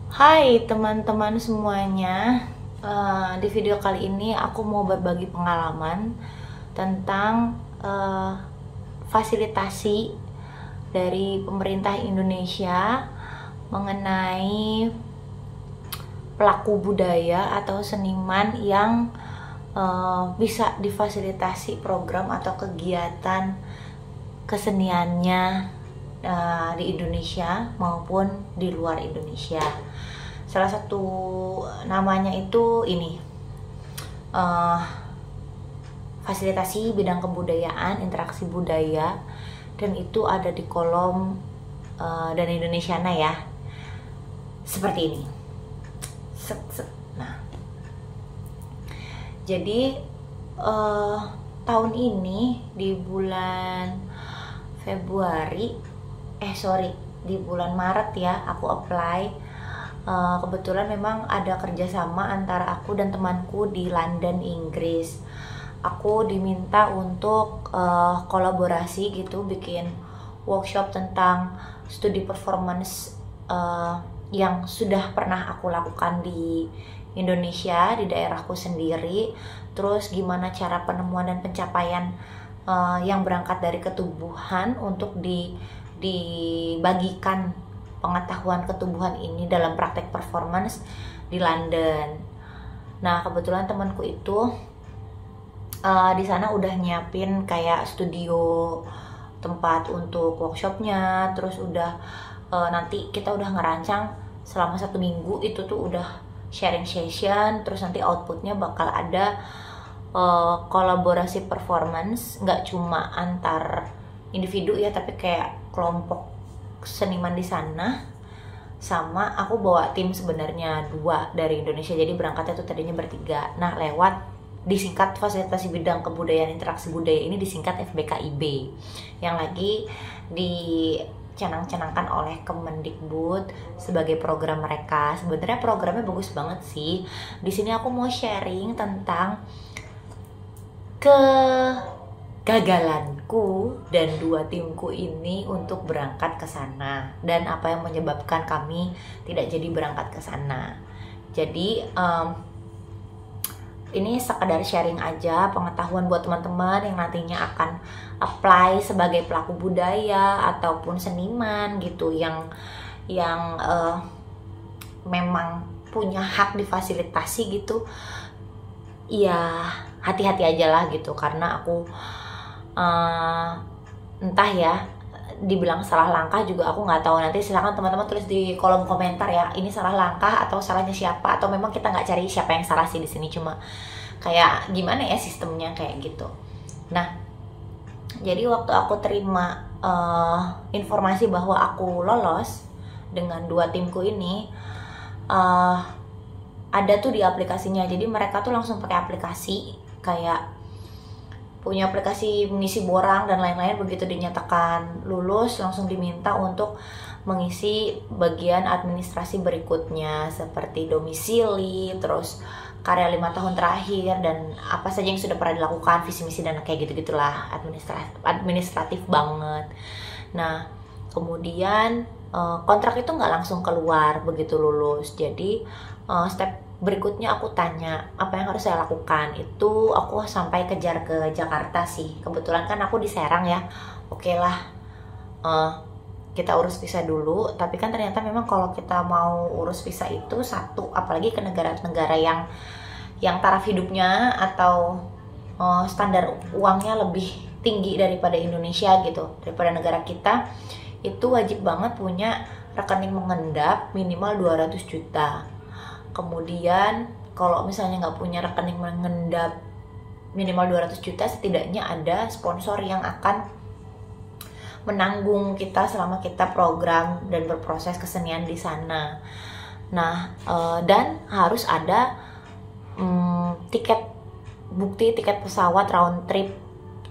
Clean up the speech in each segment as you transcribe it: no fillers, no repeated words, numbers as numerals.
Hai teman-teman semuanya. Di video kali ini aku mau berbagi pengalaman tentang fasilitasi dari pemerintah Indonesia mengenai pelaku budaya atau seniman yang bisa difasilitasi program atau kegiatan keseniannya di Indonesia maupun di luar Indonesia. Salah satu namanya itu ini fasilitasi bidang kebudayaan, interaksi budaya, dan itu ada di kolom dan Indonesiana ya, seperti ini. Nah, jadi tahun ini di bulan di bulan Maret ya, aku apply. Kebetulan memang ada kerjasama antara aku dan temanku di London, Inggris. Aku diminta untuk kolaborasi gitu, bikin workshop tentang studi performance yang sudah pernah aku lakukan di Indonesia, di daerahku sendiri. Terus gimana cara penemuan dan pencapaian yang berangkat dari ketubuhan untuk dibagikan pengetahuan ketubuhan ini dalam praktek performance di London. Nah, kebetulan temanku itu di sana udah nyiapin kayak studio tempat untuk workshopnya, terus udah nanti kita udah ngerancang selama 1 minggu itu tuh udah sharing session, terus nanti outputnya bakal ada kolaborasi performance, nggak cuma antar individu ya, tapi kayak kelompok seniman di sana. Sama aku bawa tim sebenarnya 2 dari Indonesia, jadi berangkatnya tuh tadinya bertiga. Nah, lewat disingkat fasilitasi bidang kebudayaan interaksi budaya ini, disingkat FBKIB, yang lagi dicanang-canangkan oleh Kemendikbud sebagai program mereka. Sebenarnya programnya bagus banget sih. Di sini aku mau sharing tentang kegagalanku dan 2 timku ini untuk berangkat ke sana, dan apa yang menyebabkan kami tidak jadi berangkat ke sana. Jadi ini sekadar sharing aja pengetahuan buat teman-teman yang nantinya akan apply sebagai pelaku budaya ataupun seniman gitu, yang memang punya hak difasilitasi gitu. Ya hati-hati aja lah gitu, karena aku entah ya, dibilang salah langkah juga aku nggak tahu. Nanti silakan teman-teman tulis di kolom komentar ya, ini salah langkah atau salahnya siapa, atau memang kita nggak cari siapa yang salah sih di sini, cuma kayak gimana ya sistemnya kayak gitu. Nah, jadi waktu aku terima informasi bahwa aku lolos dengan 2 timku ini, ada tuh di aplikasinya. Jadi mereka tuh langsung pakai aplikasi, kayak punya aplikasi mengisi borang dan lain-lain. Begitu dinyatakan lulus, langsung diminta untuk mengisi bagian administrasi berikutnya seperti domisili, terus karya 5 tahun terakhir, dan apa saja yang sudah pernah dilakukan, visi misi dan kayak gitu-gitulah, administratif banget. Nah, kemudian kontrak itu nggak langsung keluar begitu lulus. Jadi step berikutnya aku tanya apa yang harus saya lakukan. Itu aku sampai kejar ke Jakarta sih. Kebetulan kan aku di Serang ya. Oke lah, kita urus visa dulu. Tapi kan ternyata memang kalau kita mau urus visa itu satu, apalagi ke negara-negara yang taraf hidupnya atau standar uangnya lebih tinggi daripada Indonesia gitu, daripada negara kita, itu wajib banget punya rekening mengendap minimal 200 juta. Kemudian kalau misalnya nggak punya rekening mengendap minimal 200 juta, setidaknya ada sponsor yang akan menanggung kita selama kita program dan berproses kesenian di sana. Nah, dan harus ada bukti tiket pesawat round trip,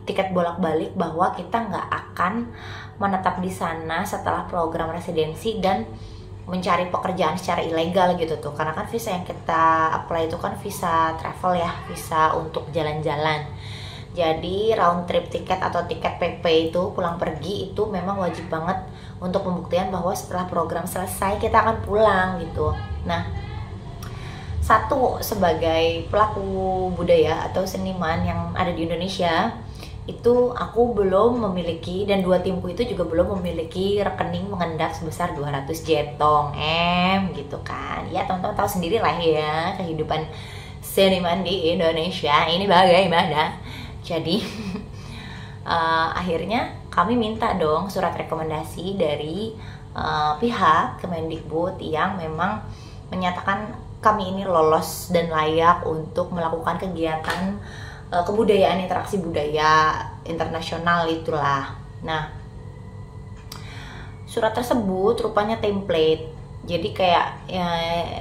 tiket bolak-balik, bahwa kita nggak akan menetap di sana setelah program residensi dan mencari pekerjaan secara ilegal gitu tuh. Karena kan visa yang kita apply itu kan visa travel ya, visa untuk jalan-jalan. Jadi round trip tiket atau tiket PP itu pulang pergi itu memang wajib banget untuk pembuktian bahwa setelah program selesai kita akan pulang gitu. Nah, satu sebagai pelaku budaya atau seniman yang ada di Indonesia, itu aku belum memiliki, dan dua timku itu juga belum memiliki rekening mengendap sebesar 200 jetong gitu kan. Ya teman-teman tahu sendiri lah ya kehidupan seniman di Indonesia ini bagaimana. Jadi akhirnya kami minta dong surat rekomendasi dari pihak Kemendikbud yang memang menyatakan kami ini lolos dan layak untuk melakukan kegiatan kebudayaan, interaksi budaya internasional itulah. Nah, surat tersebut rupanya template. Jadi kayak ya,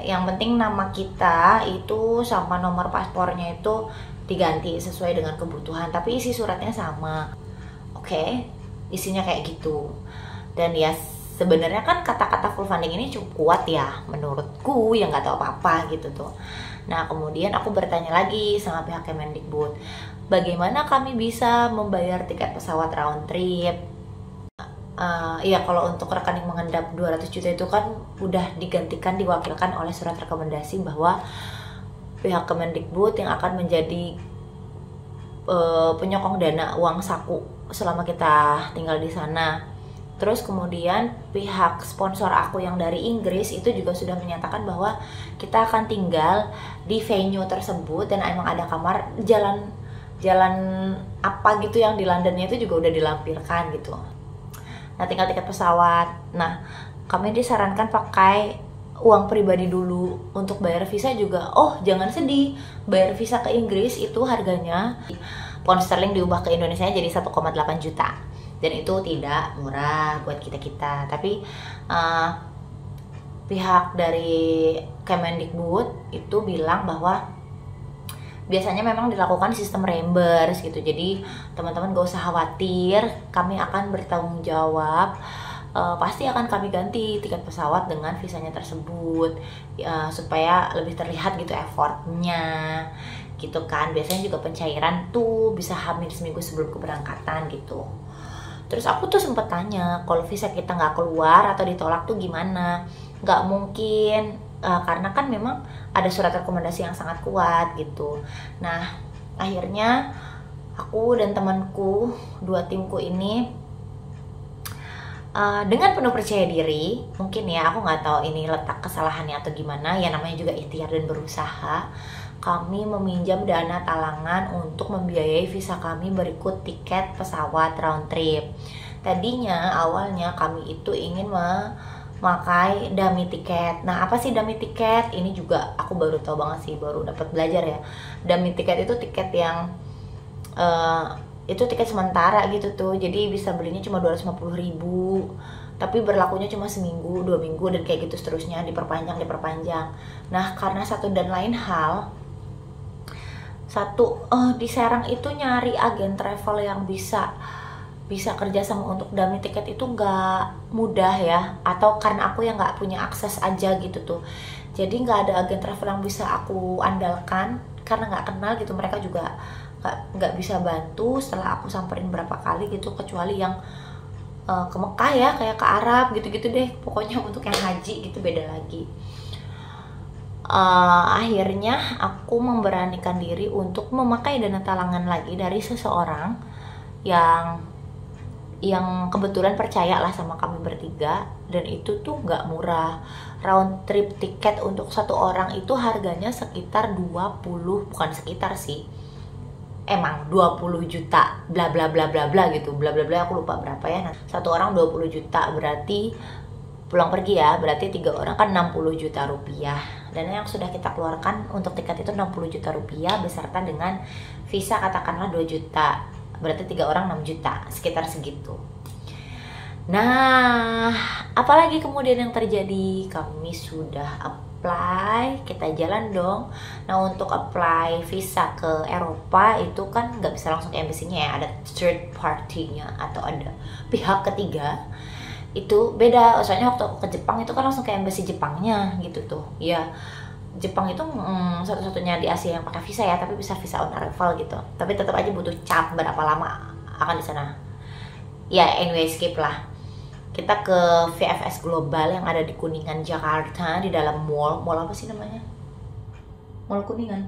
yang penting nama kita itu sama nomor paspornya itu diganti sesuai dengan kebutuhan, tapi isi suratnya sama. Oke, isinya kayak gitu. Dan ya sebenarnya kan kata-kata full funding ini cukup kuat ya menurutku yang nggak tahu apa-apa gitu tuh. Nah kemudian aku bertanya lagi sama pihak Kemendikbud, bagaimana kami bisa membayar tiket pesawat round trip? Iya, kalau untuk rekening mengendap 200 juta itu kan udah digantikan, diwakilkan oleh surat rekomendasi bahwa pihak Kemendikbud yang akan menjadi penyokong dana uang saku selama kita tinggal di sana. Terus kemudian pihak sponsor aku yang dari Inggris itu juga sudah menyatakan bahwa kita akan tinggal di venue tersebut dan emang ada kamar, jalan apa gitu yang di Londonnya itu juga udah dilampirkan gitu. Nah tinggal tiket pesawat. Nah kami disarankan pakai uang pribadi dulu. Untuk bayar visa juga, oh jangan sedih, bayar visa ke Inggris itu harganya pound sterling diubah ke Indonesia jadi 1,8 juta. Dan itu tidak murah buat kita-kita. Tapi pihak dari Kemendikbud itu bilang bahwa biasanya memang dilakukan sistem reimburse gitu. Jadi teman-teman gak usah khawatir, kami akan bertanggung jawab. Pasti akan kami ganti tiket pesawat dengan visanya tersebut supaya lebih terlihat gitu effortnya gitu kan. Biasanya juga pencairan tuh bisa hamil seminggu sebelum keberangkatan gitu. Terus aku tuh sempet tanya, kalau visa kita nggak keluar atau ditolak tuh gimana? Nggak mungkin, karena kan memang ada surat rekomendasi yang sangat kuat gitu. Nah akhirnya aku dan temanku, dua timku ini dengan penuh percaya diri, mungkin ya aku nggak tahu ini letak kesalahannya atau gimana, ya namanya juga ikhtiar dan berusaha, kami meminjam dana talangan untuk membiayai visa kami berikut tiket pesawat round trip. Tadinya awalnya kami itu ingin memakai dummy tiket. Nah apa sih dummy tiket? Ini juga aku baru tahu banget sih, baru dapat belajar ya. Dummy tiket itu tiket yang itu tiket sementara gitu tuh, jadi bisa belinya cuma 250.000, tapi berlakunya cuma seminggu, 2 minggu, dan kayak gitu seterusnya, diperpanjang. Nah karena satu dan lain hal, di Serang itu nyari agen travel yang bisa kerjasama untuk dummy tiket itu nggak mudah ya, atau karena aku yang nggak punya akses aja gitu tuh, jadi nggak ada agen travel yang bisa aku andalkan karena nggak kenal gitu. Mereka juga nggak bisa bantu setelah aku samperin berapa kali gitu, kecuali yang ke Mekah ya, kayak ke Arab gitu-gitu deh, pokoknya untuk yang haji gitu beda lagi. Akhirnya aku memberanikan diri untuk memakai dana talangan lagi dari seseorang yang kebetulan percaya lah sama kami bertiga, dan itu tuh nggak murah. Round trip tiket untuk satu orang itu harganya sekitar 20, bukan sekitar sih, emang 20 juta bla bla bla bla bla gitu, bla bla bla aku lupa berapa ya. Nah, satu orang 20 juta berarti pulang pergi ya, berarti 3 orang kan 60 juta rupiah. Dan yang sudah kita keluarkan untuk tiket itu 60 juta rupiah beserta dengan visa katakanlah 2 juta, berarti 3 orang 6 juta, sekitar segitu. Nah apalagi kemudian yang terjadi, kami sudah apply, kita jalan dong. Nah untuk apply visa ke Eropa itu kan nggak bisa langsung ke embassy-nya ya, ada third party-nya atau ada pihak ketiga. Itu beda, soalnya waktu aku ke Jepang itu kan langsung ke embassy Jepangnya gitu tuh ya. Jepang itu satu-satunya di Asia yang pakai visa ya, tapi bisa visa on arrival gitu. Tapi tetap aja butuh cap berapa lama akan di sana. Ya anyway, skip lah. Kita ke VFS Global yang ada di Kuningan, Jakarta, di dalam mall apa sih namanya? Mall Kuningan.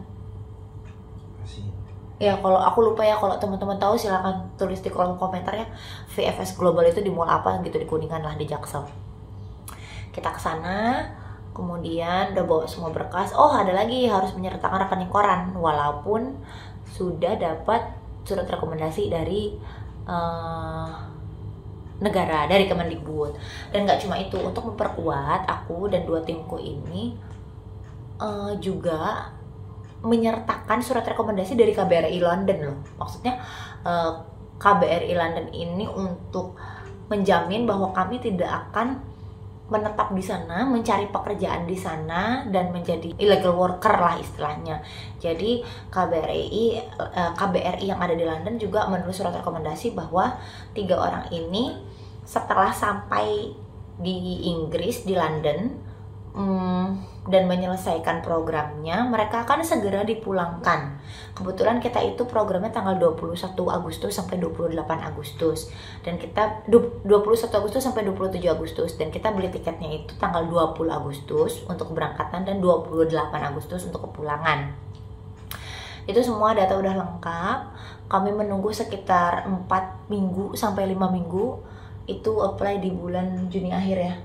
Ya kalau aku lupa ya, kalau teman-teman tahu silakan tulis di kolom komentar ya. VFS Global itu di mall apa gitu, di Kuningan lah, di Jaksel. Kita ke sana, kemudian udah bawa semua berkas. Oh, ada lagi, harus menyertakan rekening koran walaupun sudah dapat surat rekomendasi dari negara, dari Kemendikbud. Dan nggak cuma itu, untuk memperkuat aku dan 2 timku ini juga menyertakan surat rekomendasi dari KBRI London loh. Maksudnya KBRI London ini untuk menjamin bahwa kami tidak akan menetap di sana, mencari pekerjaan di sana dan menjadi illegal worker lah istilahnya. Jadi KBRI yang ada di London juga menulis surat rekomendasi bahwa 3 orang ini setelah sampai di Inggris, di London, dan menyelesaikan programnya, mereka akan segera dipulangkan. Kebetulan kita itu programnya tanggal 21 Agustus sampai 28 Agustus, dan kita 21 Agustus sampai 27 Agustus, dan kita beli tiketnya itu tanggal 20 Agustus untuk keberangkatan dan 28 Agustus untuk kepulangan. Itu semua data udah lengkap. Kami menunggu sekitar 4 minggu sampai 5 minggu. Itu apply di bulan Juni akhir ya,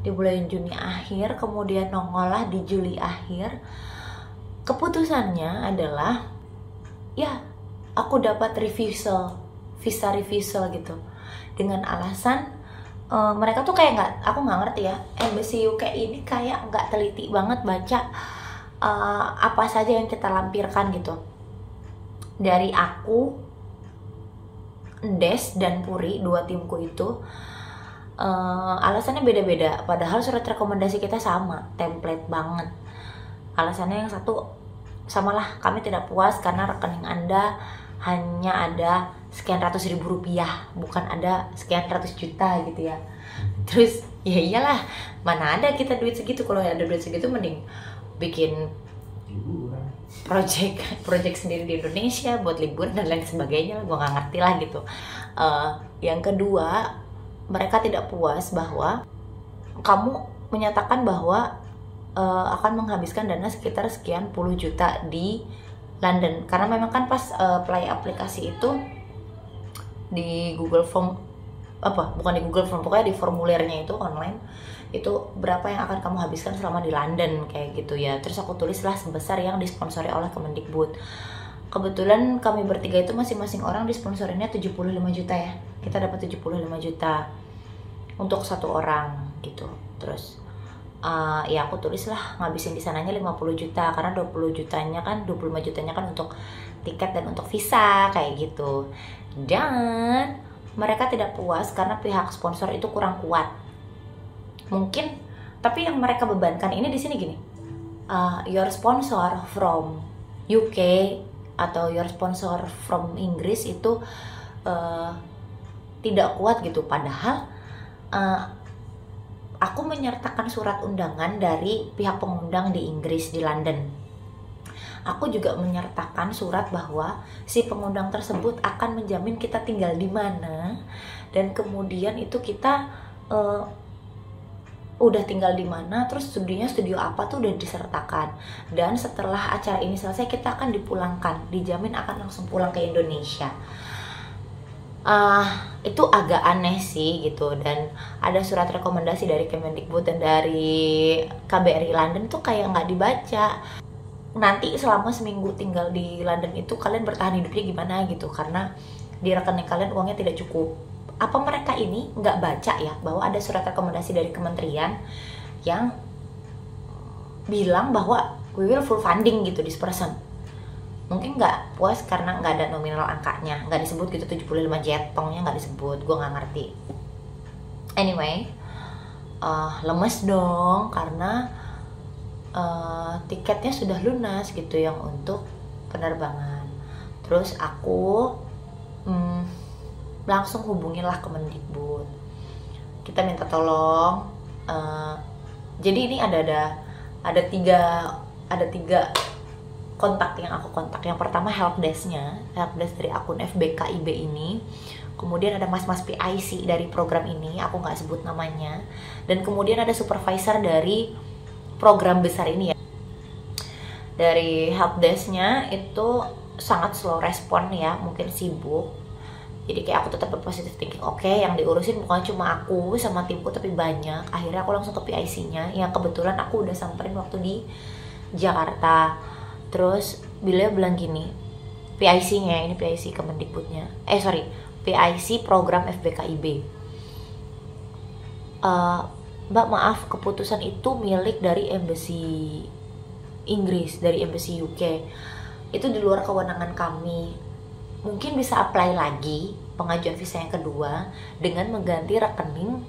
di bulan Juni akhir, kemudian nongol lah di Juli akhir. Keputusannya adalah ya aku dapat visa revisal gitu, dengan alasan mereka tuh kayak aku nggak ngerti ya, Embassy UK ini kayak nggak teliti banget baca apa saja yang kita lampirkan gitu. Dari aku, Des dan Puri, 2 timku itu alasannya beda-beda, padahal surat rekomendasi kita sama, template banget. Alasannya yang satu samalah, kami tidak puas karena rekening Anda hanya ada sekian ratus ribu rupiah, bukan ada sekian ratus juta gitu ya. Terus ya iyalah, mana ada kita duit segitu, kalau ada duit segitu mending bikin project sendiri di Indonesia buat liburan dan lain sebagainya. Gue nggak ngerti lah gitu. Yang kedua, mereka tidak puas bahwa kamu menyatakan bahwa akan menghabiskan dana sekitar sekian puluh juta di London. Karena memang kan pas play aplikasi itu di Google Form, bukan di Google Form, pokoknya di formulirnya itu online, itu berapa yang akan kamu habiskan selama di London kayak gitu ya. Terus aku tulislah sebesar yang disponsori oleh Kemendikbud. Kebetulan kami bertiga itu masing-masing orang disponsorinnya 75 juta ya. Kita dapat 75 juta untuk 1 orang gitu. Terus ya aku tulislah ngabisin di sananya 50 juta karena 25 jutanya kan untuk tiket dan untuk visa kayak gitu. Dan mereka tidak puas karena pihak sponsor itu kurang kuat. Mungkin, tapi yang mereka bebankan ini di sini gini. Your sponsor from UK atau your sponsor from Inggris itu tidak kuat gitu. Padahal aku menyertakan surat undangan dari pihak pengundang di Inggris, di London. Aku juga menyertakan surat bahwa si pengundang tersebut akan menjamin kita tinggal di mana, dan kemudian itu kita udah tinggal di mana, terus studio apa tuh udah disertakan. Dan setelah acara ini selesai kita akan dipulangkan, dijamin akan langsung pulang ke Indonesia. Itu agak aneh sih gitu. Dan ada surat rekomendasi dari Kemendikbud dan dari KBRI London tuh kayak nggak dibaca. Nanti selama seminggu tinggal di London itu kalian bertahan hidupnya gimana gitu, karena di rekening kalian uangnya tidak cukup. Apa mereka ini nggak baca ya bahwa ada surat rekomendasi dari kementerian yang bilang bahwa we will full funding gitu this person. Mungkin nggak puas karena nggak ada nominal angkanya, nggak disebut gitu 75 jetongnya nggak disebut, gue nggak ngerti. Anyway, lemes dong karena tiketnya sudah lunas gitu yang untuk penerbangan. Terus aku langsung hubungilah Kemendikbud. Kita minta tolong. Jadi ini ada ada 3 kontak yang aku kontak. Yang pertama helpdesk-nya, helpdesk dari akun FBKIB ini. Kemudian ada mas-mas PIC dari program ini, aku nggak sebut namanya. Dan kemudian ada supervisor dari program besar ini ya. Dari helpdesk-nya itu sangat slow respon ya, mungkin sibuk. Jadi kayak aku tetap berpositif thinking, oke, yang diurusin bukan cuma aku sama timku tapi banyak. Akhirnya aku langsung ke PIC-nya, yang kebetulan aku udah samperin waktu di Jakarta. Terus beliau bilang gini, PIC-nya, ini PIC Kemendikbudnya, PIC program FBKIB. Mbak maaf, keputusan itu milik dari Embassy Inggris, dari Embassy UK. Itu di luar kewenangan kami. Mungkin bisa apply lagi pengajuan visa yang kedua dengan mengganti rekening,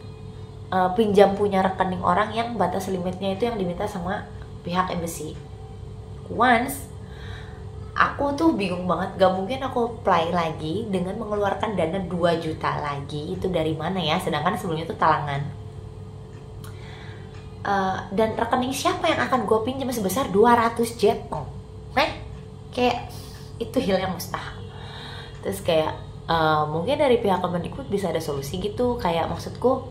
pinjam punya rekening orang yang batas limitnya itu yang diminta sama pihak embassy. Once aku tuh bingung banget, gak mungkin aku apply lagi dengan mengeluarkan dana 2 juta lagi. Itu dari mana ya, sedangkan sebelumnya itu talangan. Dan rekening siapa yang akan gue pinjam sebesar 200 jetong? Kayak itu hal yang mustahil. Terus kayak mungkin dari pihak Kemendikbud bisa ada solusi gitu, kayak maksudku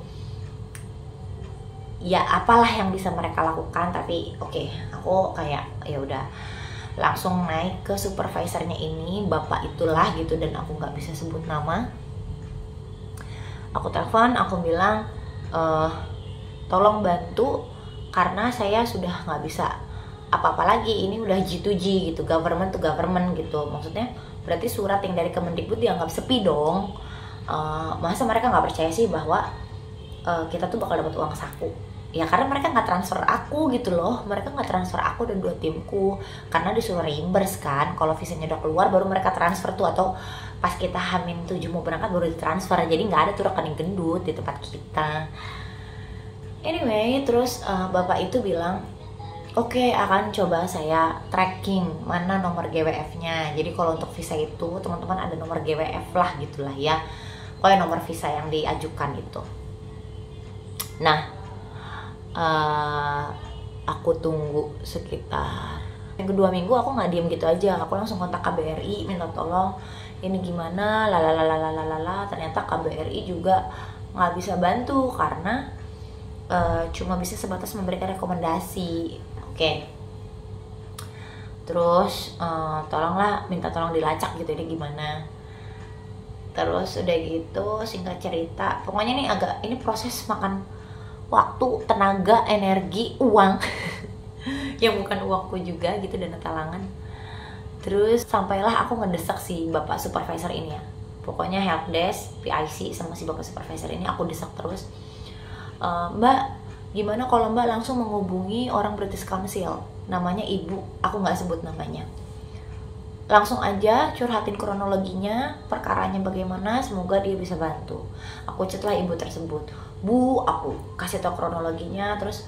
ya apalah yang bisa mereka lakukan. Tapi oke, aku kayak ya udah langsung naik ke supervisornya ini, bapak itulah gitu, dan aku nggak bisa sebut nama. Aku telepon, aku bilang tolong bantu karena saya sudah nggak bisa apa-apa lagi, ini udah G2G gitu, government to government gitu. Maksudnya berarti surat yang dari Kemendikbud dianggap sepi dong. Masa mereka nggak percaya sih bahwa kita tuh bakal dapat uang saku? Ya karena mereka nggak transfer aku gitu loh, mereka nggak transfer aku dan 2 timku karena disuruh reimburse kan. Kalau visanya udah keluar baru mereka transfer tuh, atau pas kita H-7 mau berangkat baru ditransfer. Jadi nggak ada tuh rekening gendut di tempat kita. Anyway, terus bapak itu bilang, oke, akan coba saya tracking mana nomor GWF-nya. Jadi kalau untuk visa itu teman-teman ada nomor GWF lah gitulah ya, pokoknya nomor visa yang diajukan itu. Nah, aku tunggu sekitar yang kedua minggu. Aku nggak diem gitu aja, aku langsung kontak KBRI minta tolong ini gimana, lalalalalalala. Ternyata KBRI juga nggak bisa bantu karena cuma bisa sebatas memberikan rekomendasi. Oke. Terus tolonglah, minta tolong dilacak gitu, ini gimana. Terus udah gitu singkat cerita, pokoknya ini proses makan waktu, tenaga, energi, uang yang bukan uangku juga gitu, dana talangan. Terus sampailah aku ngedesak si bapak supervisor ini ya, pokoknya helpdesk, PIC sama si bapak supervisor ini aku desak terus. Mbak, gimana kalau mbak langsung menghubungi orang British Council, namanya ibu, aku nggak sebut namanya, langsung aja curhatin kronologinya, perkaranya bagaimana, semoga dia bisa bantu. Aku chatlah ibu tersebut, Bu, aku kasih tau kronologinya. Terus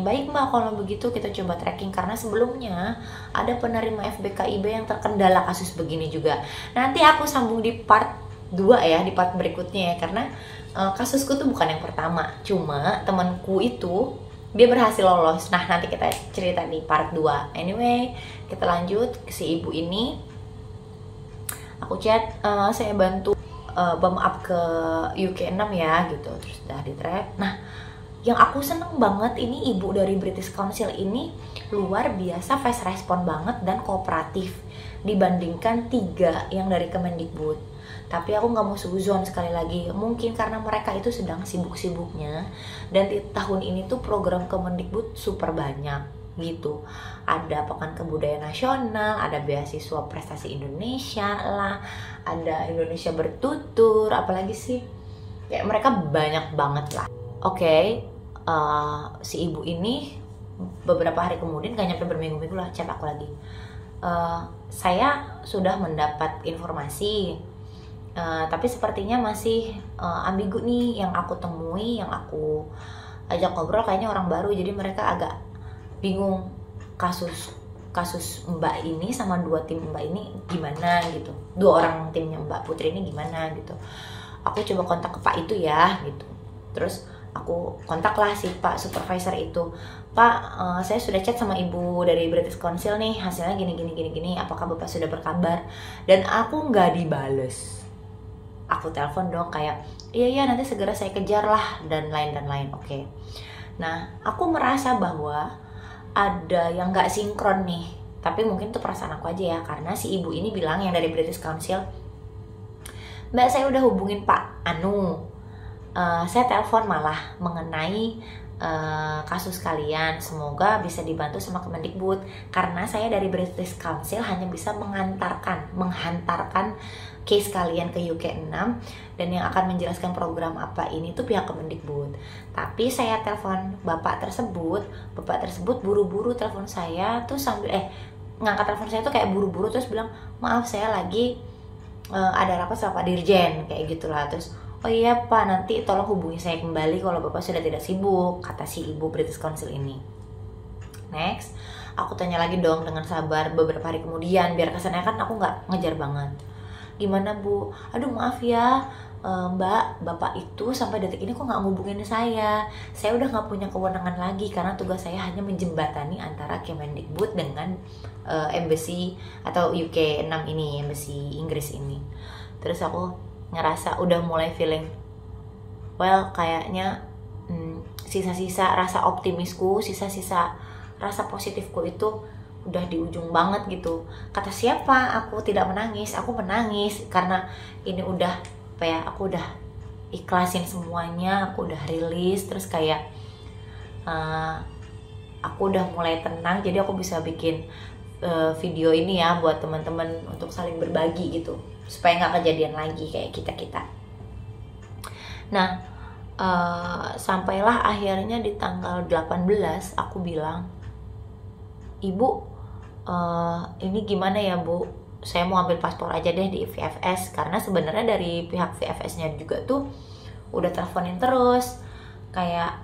baik mbak, kalau begitu kita coba tracking, karena sebelumnya ada penerima FBKIB yang terkendala kasus begini juga. Nanti aku sambung di part 2 ya, di part berikutnya ya, karena kasusku tuh bukan yang pertama, cuma temanku itu dia berhasil lolos. Nah nanti kita cerita di part 2. Anyway, kita lanjut ke si ibu ini. Aku chat, saya bantu bump up ke UK 6 ya gitu. Terus udah di track. Nah yang aku seneng banget, ini ibu dari British Council ini luar biasa fast respon banget dan kooperatif dibandingkan 3 yang dari Kemendikbud. Tapi aku nggak mau suzon, sekali lagi mungkin karena mereka itu sedang sibuk-sibuknya, dan di tahun ini tuh program Kemendikbud super banyak gitu. Ada Pekan Kebudayaan Nasional, ada beasiswa prestasi Indonesia lah, ada Indonesia Bertutur, apalagi sih, ya mereka banyak banget lah. Oke, si ibu ini beberapa hari kemudian, gak nyampe berminggu-minggu lah, chat aku lagi, saya sudah mendapat informasi, tapi sepertinya masih ambigu nih yang aku temui, yang aku ajak ngobrol kayaknya orang baru, jadi mereka agak bingung kasus mbak ini sama 2 tim mbak ini gimana gitu, 2 orang timnya mbak Putri ini gimana gitu. Aku coba kontak ke pak itu ya gitu. Terus aku kontaklah si Pak Supervisor itu. Pak, saya sudah chat sama ibu dari British Council nih, hasilnya gini, apakah bapak sudah berkabar? Dan aku nggak dibales. Aku telepon dong kayak, iya nanti segera saya kejar lah, dan lain. Oke. Nah, aku merasa bahwa ada yang nggak sinkron nih, tapi mungkin itu perasaan aku aja ya, karena si ibu ini bilang yang dari British Council, Mbak, saya udah hubungin Pak Anu, saya telepon malah mengenai kasus kalian, semoga bisa dibantu sama Kemendikbud, karena saya dari British Council hanya bisa menghantarkan case kalian ke UK 6, dan yang akan menjelaskan program apa ini tuh pihak Kemendikbud. Tapi saya telepon bapak tersebut buru-buru telepon saya tuh sambil ngangkat telepon saya tuh kayak buru-buru, terus bilang, maaf saya lagi ada rapat sama Pak Dirjen, kayak gitulah. Terus, oh iya Pak, nanti tolong hubungi saya kembali kalau bapak sudah tidak sibuk, kata si ibu British Council ini. Next, aku tanya lagi dong dengan sabar beberapa hari kemudian, biar kesannya kan aku nggak ngejar banget. Gimana Bu? Aduh maaf ya Mbak, bapak itu sampai detik ini kok nggak ngubungin saya udah nggak punya kewenangan lagi, karena tugas saya hanya menjembatani antara Kemendikbud dengan embassy atau UK 6 ini, embassy Inggris ini. Terus aku ngerasa udah mulai feeling, well kayaknya sisa-sisa rasa optimisku, sisa-sisa rasa positifku itu udah di ujung banget gitu. Kata siapa aku tidak menangis? Aku menangis karena ini udah aku udah ikhlasin semuanya, aku udah rilis, terus kayak aku udah mulai tenang, jadi aku bisa bikin video ini ya buat teman-teman untuk saling berbagi gitu, supaya nggak kejadian lagi kayak kita. Nah, sampailah akhirnya di tanggal 18 aku bilang, Ibu, ini gimana ya Bu? Saya mau ambil paspor aja deh di VFS, karena sebenarnya dari pihak VFS-nya juga tuh udah teleponin terus kayak,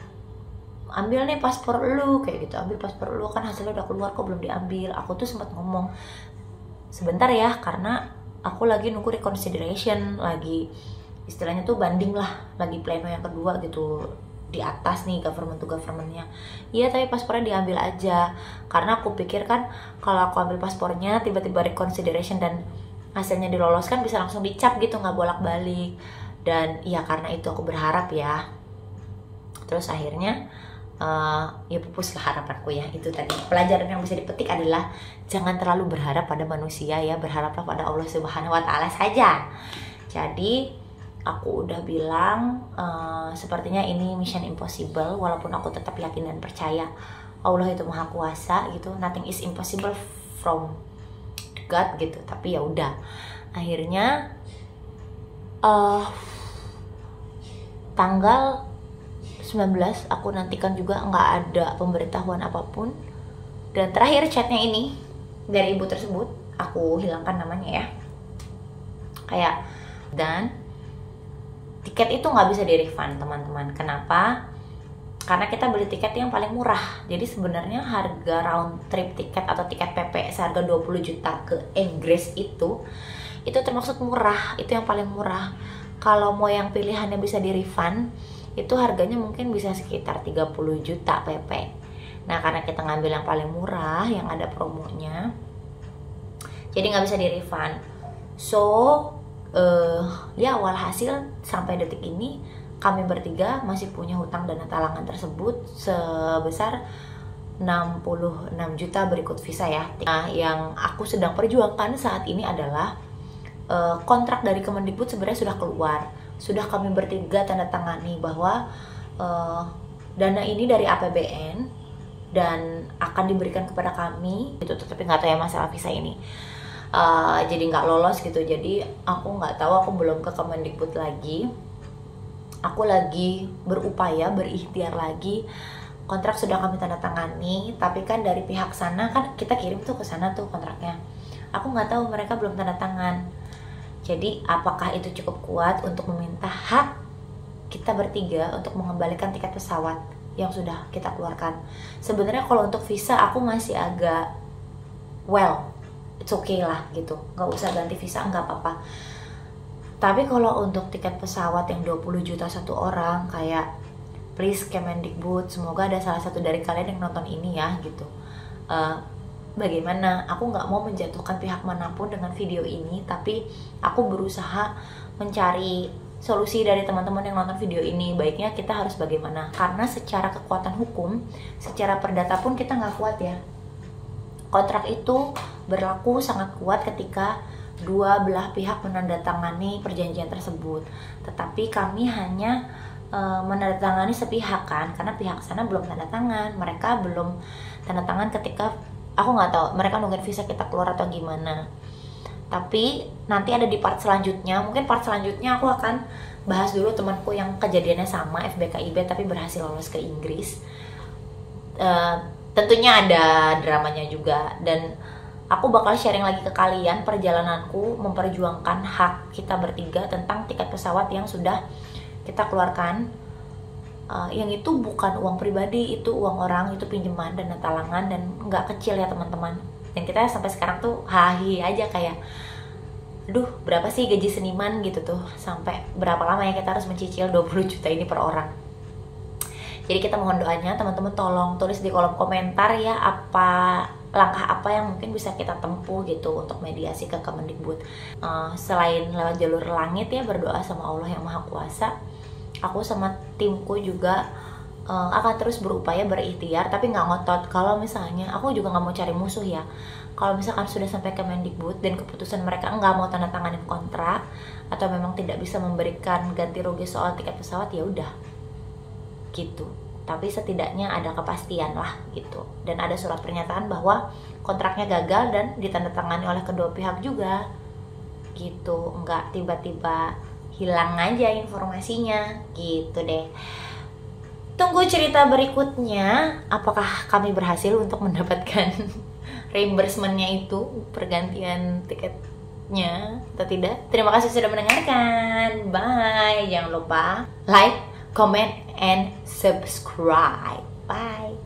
ambil nih paspor lu, kayak gitu, ambil paspor lu, kan hasilnya udah keluar kok belum diambil. Aku tuh sempat ngomong, sebentar ya, karena aku lagi nunggu reconsideration, lagi istilahnya tuh banding lah, lagi pleno yang kedua gitu di atas nih, government to governmentnya. Iya, tapi paspornya diambil aja, karena aku pikir kan kalau aku ambil paspornya tiba-tiba reconsideration dan hasilnya diloloskan, bisa langsung dicap gitu, nggak bolak-balik. Dan ya karena itu aku berharap ya. Terus akhirnya ya pupus lah harapanku ya. Itu tadi pelajaran yang bisa dipetik adalah jangan terlalu berharap pada manusia ya, berharaplah pada Allah Subhanahu Wa Taala saja. Jadi aku udah bilang sepertinya ini mission impossible, walaupun aku tetap yakin dan percaya Allah itu maha kuasa gitu, nothing is impossible from God gitu. Tapi ya udah, akhirnya tanggal 19 aku nantikan juga nggak ada pemberitahuan apapun, dan terakhir chatnya ini dari ibu tersebut, aku hilangkan namanya ya, kayak, dan tiket itu nggak bisa di-refund teman-teman. Kenapa? Karena kita beli tiket yang paling murah. Jadi sebenarnya harga round trip tiket atau tiket PP seharga 20 juta ke Inggris itu termasuk murah, itu yang paling murah. Kalau mau yang pilihannya bisa di-refund, itu harganya mungkin bisa sekitar 30 juta PP. Nah, karena kita ngambil yang paling murah, yang ada promonya, jadi nggak bisa di-refund. So, ya walhasil sampai detik ini kami bertiga masih punya hutang dana talangan tersebut sebesar 66 juta berikut visa ya. Nah, yang aku sedang perjuangkan saat ini adalah kontrak dari Kemendikbud sebenarnya sudah keluar, sudah kami bertiga tanda tangani bahwa dana ini dari APBN dan akan diberikan kepada kami itu, tetapi nggak tahu ya masalah visa ini. Jadi nggak lolos gitu. Jadi aku nggak tahu, aku belum ke Kemendikbud lagi, aku lagi berupaya berikhtiar lagi. Kontrak sudah kami tanda tangani, tapi kan dari pihak sana kan kita kirim tuh ke sana tuh kontraknya, aku nggak tahu, mereka belum tanda tangan. Jadi apakah itu cukup kuat untuk meminta hak kita bertiga untuk mengembalikan tiket pesawat yang sudah kita keluarkan? Sebenarnya kalau untuk visa aku masih agak it's okay lah gitu, nggak usah ganti visa, nggak apa-apa. Tapi kalau untuk tiket pesawat yang 20 juta satu orang, kayak please Kemendikbud, semoga ada salah satu dari kalian yang nonton ini ya gitu. Bagaimana, aku nggak mau menjatuhkan pihak manapun dengan video ini, tapi aku berusaha mencari solusi dari teman-teman yang nonton video ini. Baiknya kita harus bagaimana, karena secara kekuatan hukum, secara perdata pun kita nggak kuat ya. Kontrak itu berlaku sangat kuat ketika dua belah pihak menandatangani perjanjian tersebut, tetapi kami hanya menandatangani sepihak kan, karena pihak sana belum tanda tangan, mereka belum tanda tangan ketika, aku nggak tahu mereka nungguin visa kita keluar atau gimana. Tapi nanti ada di part selanjutnya, mungkin part selanjutnya aku akan bahas dulu temanku yang kejadiannya sama FBKIB tapi berhasil lolos ke Inggris. Tentunya ada dramanya juga, dan aku bakal sharing lagi ke kalian perjalananku memperjuangkan hak kita bertiga tentang tiket pesawat yang sudah kita keluarkan. Yang itu bukan uang pribadi, itu uang orang, itu pinjaman dan talangan, dan nggak kecil ya teman-teman. Dan kita sampai sekarang tuh hahi aja kayak, aduh berapa sih gaji seniman gitu tuh, sampai berapa lama ya kita harus mencicil 20 juta ini per orang. Jadi kita mohon doanya teman-teman, tolong tulis di kolom komentar ya langkah apa yang mungkin bisa kita tempuh gitu untuk mediasi ke Kemendikbud. Selain lewat jalur langit ya, berdoa sama Allah yang Maha Kuasa, aku sama timku juga akan terus berupaya berikhtiar, tapi nggak ngotot. Kalau misalnya aku juga nggak mau cari musuh ya, kalau misalkan sudah sampai ke Kemendikbud dan keputusan mereka nggak mau tanda tanganin kontrak atau memang tidak bisa memberikan ganti rugi soal tiket pesawat, ya udah gitu. Tapi setidaknya ada kepastian lah gitu, dan ada surat pernyataan bahwa kontraknya gagal dan ditandatangani oleh kedua pihak juga gitu, nggak tiba-tiba hilang aja informasinya gitu deh. Tunggu cerita berikutnya, apakah kami berhasil untuk mendapatkan reimbursement-nya itu, pergantian tiketnya atau tidak. Terima kasih sudah mendengarkan, bye. Jangan lupa like, comment, and subscribe. Bye.